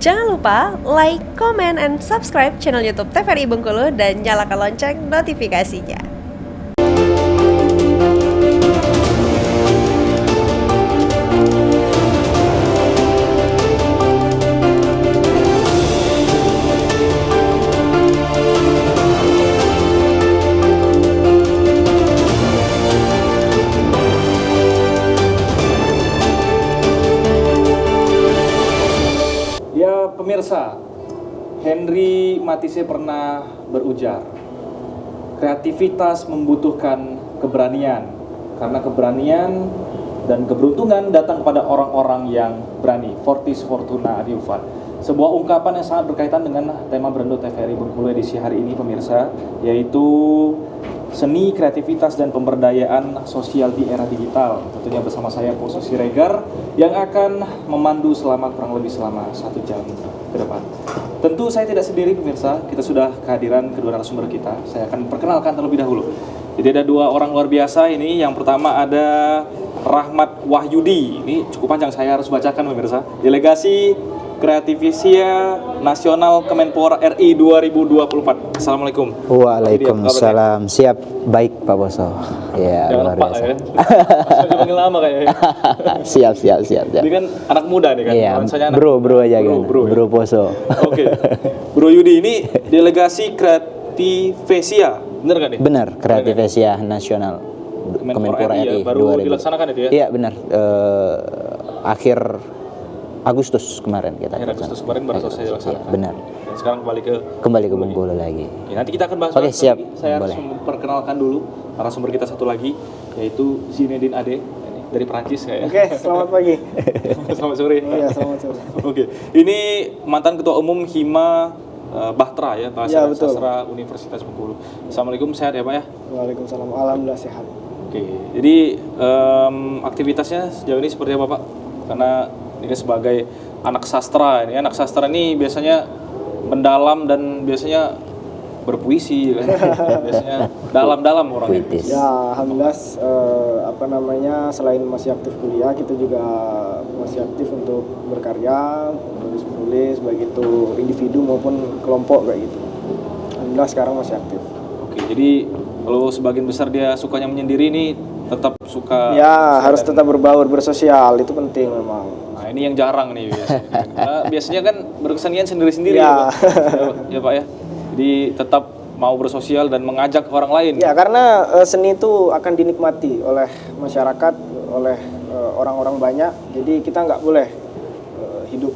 Jangan lupa like, comment, and subscribe channel YouTube TVRI Bengkulu dan nyalakan lonceng notifikasinya. Pemirsa, Henry Matisse pernah berujar, kreativitas membutuhkan keberanian, karena keberanian dan keberuntungan datang kepada orang-orang yang berani. Fortis Fortuna Adiuvat. Sebuah ungkapan yang sangat berkaitan dengan tema Berendo TVRI Bengkulu edisi hari ini, pemirsa, yaitu seni, kreativitas, dan pemberdayaan sosial di era digital. Tentunya bersama saya, Poso Siregar, yang akan memandu kurang lebih selama 1 jam ke depan. Tentu saya tidak sendiri, pemirsa. Kita sudah kehadiran kedua narasumber kita. Saya akan perkenalkan terlebih dahulu. Jadi ada 2 orang luar biasa ini. Yang pertama ada Rahmat Wahyudi. Ini cukup panjang, saya harus bacakan, pemirsa. Delegasi Kreativisia Nasional Kemenpora RI 2024. Assalamualaikum. Waalaikumsalam. Siap, baik Pak Boso. Ya, jangan lupa ya. Masih panggil lama kayaknya. Siap. Ini kan anak muda nih kan. Iya, anak bro aja kan. Bro, Bro Boso. Oke. Bro Yudi ini delegasi Kreativisia, benar kan nih? Benar, Kreativisia Nasional Kemenpora RI baru 2000. Dilaksanakan itu ya? Iya, benar. Akhir Agustus kemarin kita. Akhir Agustus kemarin baru selesai dilaksanakan. Ya, benar. Dan sekarang kembali ke Bengkulu lagi. Ya, nanti kita akan bahas. Oke, siap. Saya boleh. harus memperkenalkan dulu narasumber kita satu lagi, yaitu Zinedine Ade dari Prancis kayaknya. Oke, selamat pagi. Selamat sore. Iya, selamat sore. Oke, ini mantan Ketua Umum Hima Bahtera ya, Bahasa dan Sastra Universitas Bengkulu. Assalamualaikum, sehat ya Pak ya? Waalaikumsalam, alhamdulillah sehat. Oke, jadi aktivitasnya sejauh ini seperti apa Pak? Karena ini sebagai anak sastra, ini anak sastra ini biasanya mendalam dan biasanya berpuisi kan. Biasanya dalam-dalam orangnya. Ya, alhamdulillah selain masih aktif kuliah, kita juga masih aktif untuk berkarya, menulis baik itu individu maupun kelompok kayak gitu. Alhamdulillah sekarang masih aktif. Oke, jadi kalau sebagian besar dia sukanya menyendiri, ini tetap suka. Ya, harus tetap berbaur, bersosial, itu penting memang. Nah, ini yang jarang nih biasanya. Biasanya kan berkesenian sendiri-sendiri ya. Ya Pak ya. Jadi tetap mau bersosial dan mengajak orang lain. Ya, karena seni itu akan dinikmati oleh masyarakat, oleh orang-orang banyak. Jadi kita nggak boleh hidup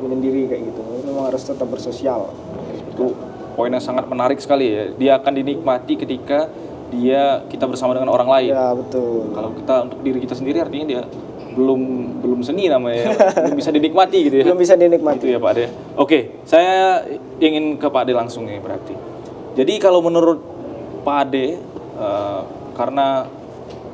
menyendiri kayak gitu. Memang harus tetap bersosial. Itu poin yang sangat menarik sekali ya. Dia akan dinikmati ketika kita bersama dengan orang lain. Ya, betul. Kalau kita untuk diri kita sendiri, artinya dia belum seni namanya, belum bisa dinikmati gitu ya. Belum bisa dinikmati. Gitu ya Pak Ade. Oke, saya ingin ke Pak Ade langsung nih berarti. Jadi kalau menurut Pak Ade, karena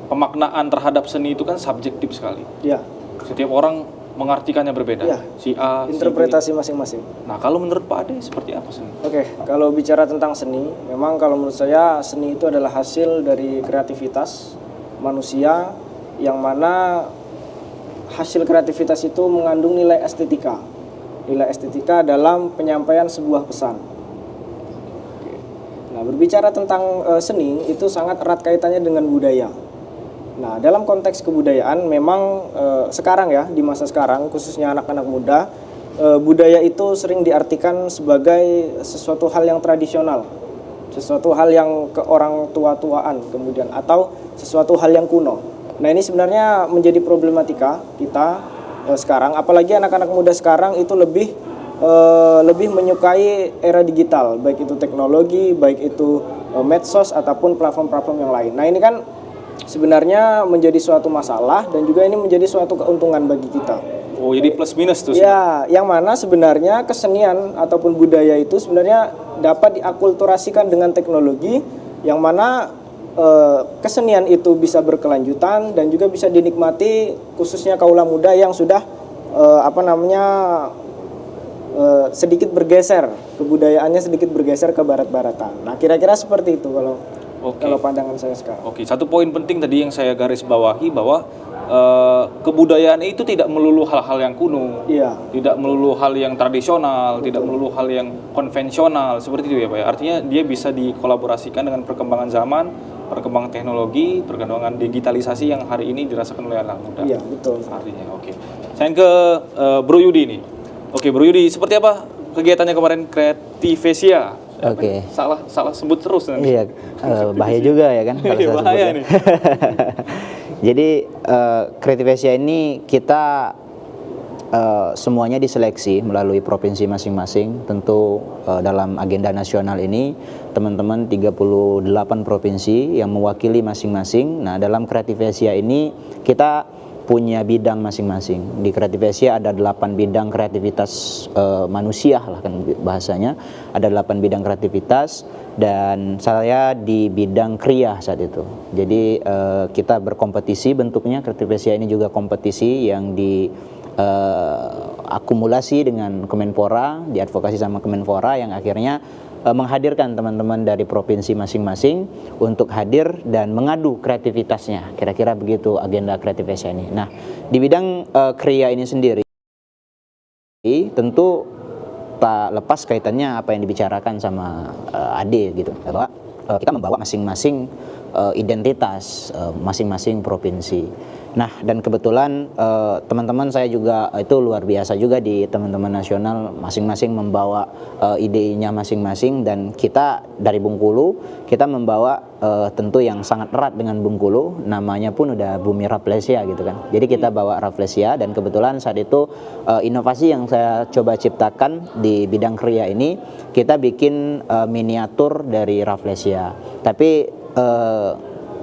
pemaknaan terhadap seni itu kan subjektif sekali. Ya. Setiap orang mengartikannya berbeda. Ya. Si A, interpretasi si B. masing-masing. Nah, kalau menurut Pak Ade seperti apa seni? Oke, kalau bicara tentang seni, memang kalau menurut saya seni itu adalah hasil dari kreativitas manusia, yang mana hasil kreativitas itu mengandung nilai estetika. Nilai estetika dalam penyampaian sebuah pesan. Nah, berbicara tentang seni itu sangat erat kaitannya dengan budaya. Nah, dalam konteks kebudayaan memang sekarang ya, di masa sekarang khususnya anak-anak muda, budaya itu sering diartikan sebagai sesuatu hal yang tradisional, sesuatu hal yang ke orang tua-tuaan kemudian, atau sesuatu hal yang kuno. Nah, ini sebenarnya menjadi problematika kita sekarang, apalagi anak-anak muda sekarang itu lebih menyukai era digital, baik itu teknologi, baik itu medsos ataupun platform-platform yang lain. Nah, ini kan sebenarnya menjadi suatu masalah dan juga ini menjadi suatu keuntungan bagi kita. Oh, jadi plus minus tuh. Ya, yang mana sebenarnya kesenian ataupun budaya itu sebenarnya dapat diakulturasikan dengan teknologi, yang mana kesenian itu bisa berkelanjutan dan juga bisa dinikmati khususnya kaula muda yang sudah sedikit bergeser, kebudayaannya sedikit bergeser ke barat-baratan. Nah, kira-kira seperti itu kalau pandangan saya sekarang. Oke, satu poin penting tadi yang saya garis bawahi, bahwa kebudayaan itu tidak melulu hal-hal yang kuno, Iya. tidak melulu hal yang tradisional, tidak melulu hal yang konvensional seperti itu ya Pak ya. Artinya dia bisa dikolaborasikan dengan perkembangan zaman, perkembangan teknologi, perkembangan digitalisasi yang hari ini dirasakan oleh anak muda. Iya, betul. Artinya oke. Saya ke Bro Yudi nih. Oke Bro Yudi, seperti apa kegiatannya kemarin Creativesia? Oke. Salah sebut terus nanti. Iya, bahaya juga ya kan kalau Iya, saya bahaya sebut ya. nih. Jadi Creativesia ini kita semuanya diseleksi melalui provinsi masing-masing. Tentu dalam agenda nasional ini teman-teman 38 provinsi yang mewakili masing-masing. Nah, dalam Creativesia ini kita punya bidang masing-masing. Di Creativesia ada 8 bidang kreativitas manusia lah kan bahasanya. Ada 8 bidang kreativitas dan saya di bidang kriya saat itu. Jadi kita berkompetisi bentuknya. Creativesia ini juga kompetisi yang di akumulasi dengan Kemenpora, diadvokasi sama Kemenpora yang akhirnya menghadirkan teman-teman dari provinsi masing-masing untuk hadir dan mengadu kreativitasnya. Kira-kira begitu agenda Creativesia ini. Nah, di bidang kriya ini sendiri tentu tak lepas kaitannya apa yang dibicarakan sama Ade gitu, bahwa kita membawa masing-masing identitas masing-masing provinsi. Nah, dan kebetulan teman-teman saya juga itu luar biasa juga di teman-teman nasional, masing-masing membawa idenya masing-masing, dan kita dari Bengkulu kita membawa tentu yang sangat erat dengan Bengkulu, namanya pun udah Bumi Rafflesia gitu kan. Jadi kita bawa Rafflesia, dan kebetulan saat itu inovasi yang saya coba ciptakan di bidang kriya ini, kita bikin miniatur dari Rafflesia. Tapi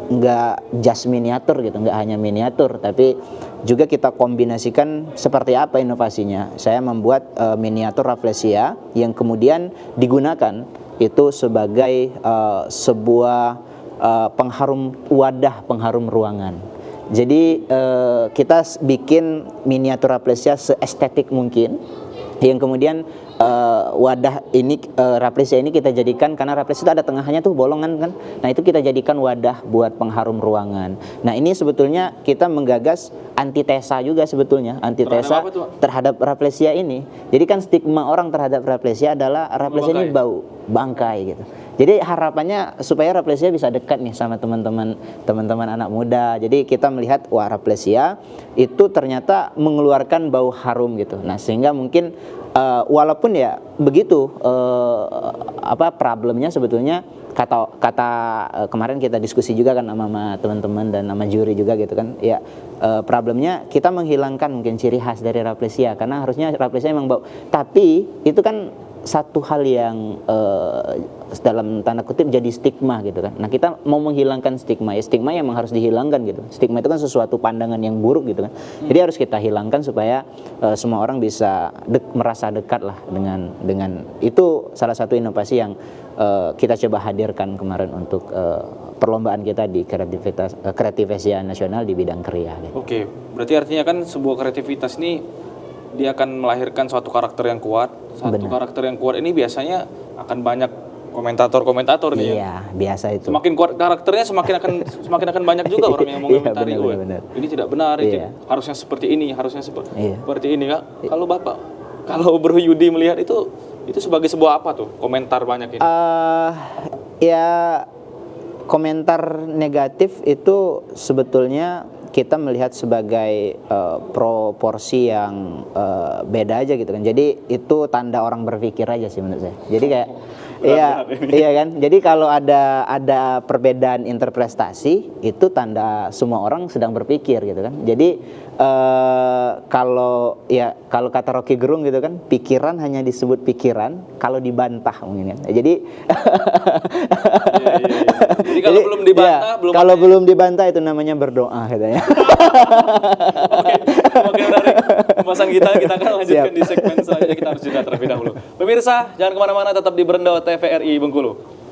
nggak just miniatur gitu, nggak hanya miniatur, tapi juga kita kombinasikan seperti apa inovasinya. Saya membuat miniatur Rafflesia yang kemudian digunakan itu sebagai sebuah pengharum wadah, pengharum ruangan. Jadi kita bikin miniatur Rafflesia seestetik mungkin, yang kemudian wadah ini Rafflesia ini kita jadikan, karena Rafflesia itu ada tengahnya tuh bolongan kan. Nah, itu kita jadikan wadah buat pengharum ruangan. Nah, ini sebetulnya kita menggagas antitesa juga sebetulnya, antitesa terhadap Rafflesia ini. Jadi kan stigma orang terhadap Rafflesia adalah Rafflesia ini bau, bangkai gitu. Jadi harapannya supaya Rafflesia bisa dekat nih sama teman-teman anak muda. Jadi kita melihat wah, Rafflesia itu ternyata mengeluarkan bau harum gitu. Nah, sehingga mungkin walaupun ya begitu problemnya sebetulnya kata kemarin kita diskusi juga kan sama teman-teman dan sama juri juga gitu kan ya, problemnya kita menghilangkan mungkin ciri khas dari Rafflesia, karena harusnya Rafflesia memang bau, tapi itu kan satu hal yang dalam tanda kutip jadi stigma gitu kan. Nah, kita mau menghilangkan stigma, ya stigma yang memang harus dihilangkan gitu. Stigma itu kan sesuatu pandangan yang buruk gitu kan. Jadi harus kita hilangkan supaya semua orang bisa merasa dekat lah dengan itu. Salah satu inovasi yang kita coba hadirkan kemarin untuk perlombaan kita di Creativesia Nasional di bidang kriya gitu. Oke, berarti artinya kan sebuah kreativitas ini dia akan melahirkan suatu karakter yang kuat. Satu karakter yang kuat ini biasanya akan banyak komentator nih. Iya, biasa itu. Semakin kuat karakternya semakin akan banyak juga orang yang mengomentari. Benar. Ini tidak benar, ini harusnya seperti ini, harusnya seperti ini Kak. Kalau Bro Yudi melihat itu sebagai sebuah apa tuh komentar banyak ini? Ya komentar negatif itu sebetulnya kita melihat sebagai proporsi yang beda aja gitu kan. Jadi itu tanda orang berpikir aja sih menurut saya. Jadi kayak iya kan. Jadi kalau ada perbedaan interpretasi itu tanda semua orang sedang berpikir gitu kan. Jadi kalau kata Rocky Gerung gitu kan, pikiran hanya disebut pikiran kalau dibantah mungkin kan. Jadi Jadi kalau belum dibantah, belum dibantah itu namanya berdoa katanya. Oke, menarik pembahasan kita akan lanjutkan di segmen selanjutnya. Kita harus jeda terlebih dahulu. Pemirsa, jangan kemana-mana, tetap di Berendo TVRI Bengkulu.